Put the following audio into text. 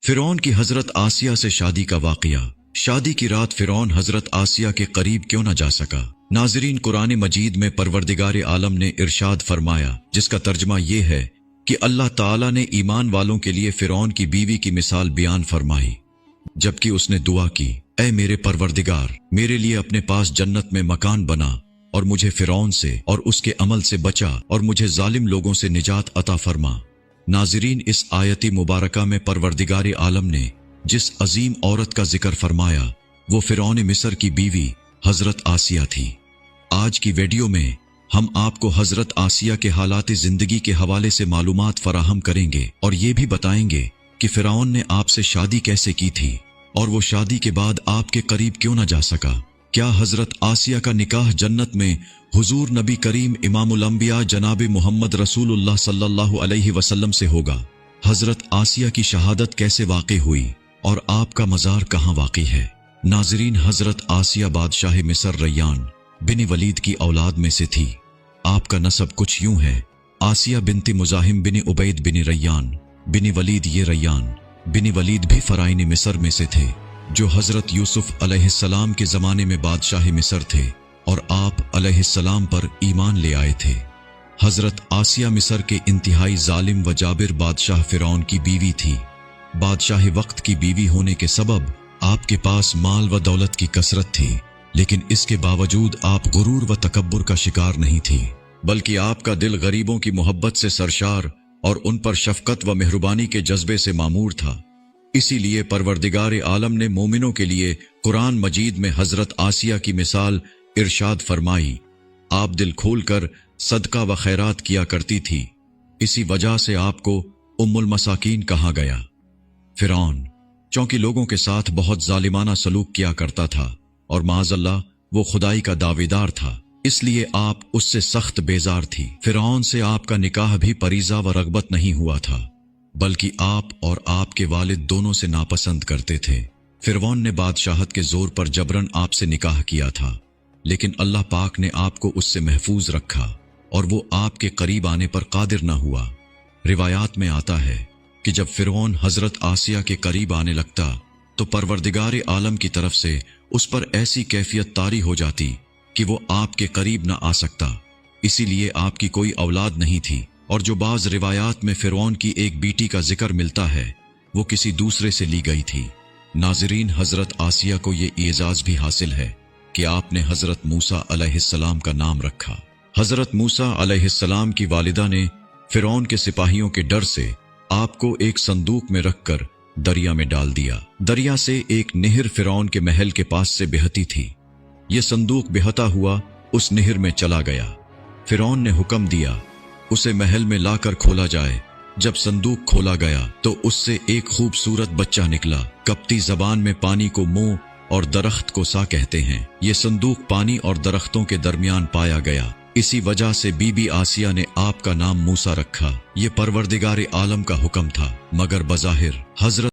फिरौन की हजरत आसिया से शादी का वाकया। शादी की रात फिरौन हजरत आसिया के करीब क्यों न जा सका। नाज़रीन, कुरान मजीद में परवरदिगार आलम ने इरशाद फरमाया, जिसका तर्जमा ये है कि अल्लाह ताला ने ईमान वालों के लिए फिरौन की बीवी की मिसाल बयान फरमाई, जबकि उसने दुआ की, ऐ मेरे परवरदिगार, मेरे लिए अपने पास जन्नत में मकान बना और मुझे फिरौन से और उसके अमल से बचा और मुझे जालिम लोगों से निजात अता फरमा। नाज़रीन, इस आयती मुबारका में परवरदिगार आलम ने जिस अजीम औरत का जिक्र फरमाया वो फिरौन मिस्र की बीवी हजरत आसिया थी। आज की वीडियो में हम आपको हजरत आसिया के हालात जिंदगी के हवाले से मालूमात फराहम करेंगे और ये भी बताएंगे कि फिरौन ने आपसे शादी कैसे की थी और वो शादी के बाद आपके करीब क्यों न जा सका। क्या हजरत आसिया का निकाह जन्नत में हुजूर नबी करीम इमामुल अंबिया जनाब मोहम्मद रसूलुल्लाह सल्लल्लाहु अलैहि वसल्लम से होगा। हजरत आसिया की शहादत कैसे वाक़ई हुई और आपका मज़ार कहाँ वाक़ई है। नाज़रीन, हजरत आसिया बादशाह मिस्र रैयान बिन वलीद की औलाद में से थी। आपका नसब कुछ यूं है, आसिया बिनती मुजाहिम बिन उबैद बिन रैयान बिन वलीद। ये रैयान बिन वलीद भी फराइन मिस्र में से थे, जो हजरत यूसुफ अलैहिस्सलाम के ज़माने में बादशाह मिस्र थे और आप अलैहिस्सलाम पर ईमान ले आए थे। हजरत आसिया मिस्र के इंतहाई जालिम व जाबिर बादशाह फिरौन की बीवी थी। बादशाह वक्त की बीवी होने के सबब आपके पास माल व दौलत की कसरत थी, लेकिन इसके बावजूद आप गुरूर व तकब्बुर का शिकार नहीं थी, बल्कि आपका दिल गरीबों की मोहब्बत से सरशार और उन पर शफकत व मेहरबानी के जज्बे से मामूर था। इसीलिए परवरदिगार आलम ने मोमिनों के लिए कुरान मजीद में हजरत आसिया की मिसाल इरशाद फरमाई, आप दिल खोलकर सदका व खैरात किया करती थी, इसी वजह से आपको उम्मुल मसाकीन कहा गया। फिरौन चूंकि लोगों के साथ बहुत जालिमाना सलूक किया करता था और माज़अल्लाह वो खुदाई का दावेदार था, इसलिए आप उससे सख्त बेजार थी। फिरौन से आपका निकाह भी फरीज़ा व रगबत नहीं हुआ था, बल्कि आप और आपके वालिद दोनों से नापसंद करते थे। फिरौन ने बादशाहत के जोर पर जबरन आपसे निकाह किया था, लेकिन अल्लाह पाक ने आपको उससे महफूज रखा और वो आपके करीब आने पर कादिर न हुआ। रिवायात में आता है कि जब फिरौन हजरत आसिया के करीब आने लगता तो परवरदिगार आलम की तरफ से उस पर ऐसी कैफियत तारी हो जाती कि वो आपके करीब न आ सकता। इसीलिए आपकी कोई औलाद नहीं थी, और जो बाज रिवायात में फिरौन की एक बेटी का जिक्र मिलता है वो किसी दूसरे से ली गई थी। नाज़रीन, हजरत आसिया को ये एजाज भी हासिल है कि आपने हजरत मूसा अलैहिस्सलाम का नाम रखा। हजरत मूसा अलैहिस्सलाम की वालिदा ने फिरौन के सिपाहियों के डर से आपको एक संदूक में रखकर दरिया में डाल दिया। दरिया से एक नहर फिरौन के महल के पास से बहती थी। यह संदूक बहता हुआ उस नहर में चला गया। फिरौन ने हुक्म दिया उसे महल में लाकर खोला जाए। जब संदूक खोला गया तो उससे एक खूबसूरत बच्चा निकला। कप्ती जबान में पानी को मुंह और दरख्त को सा कहते हैं। ये संदूक पानी और दरख्तों के दरमियान पाया गया, इसी वजह से बीबी आसिया ने आपका नाम मूसा रखा। ये परवरदिगार आलम का हुक्म था, मगर बज़ाहिर हजरत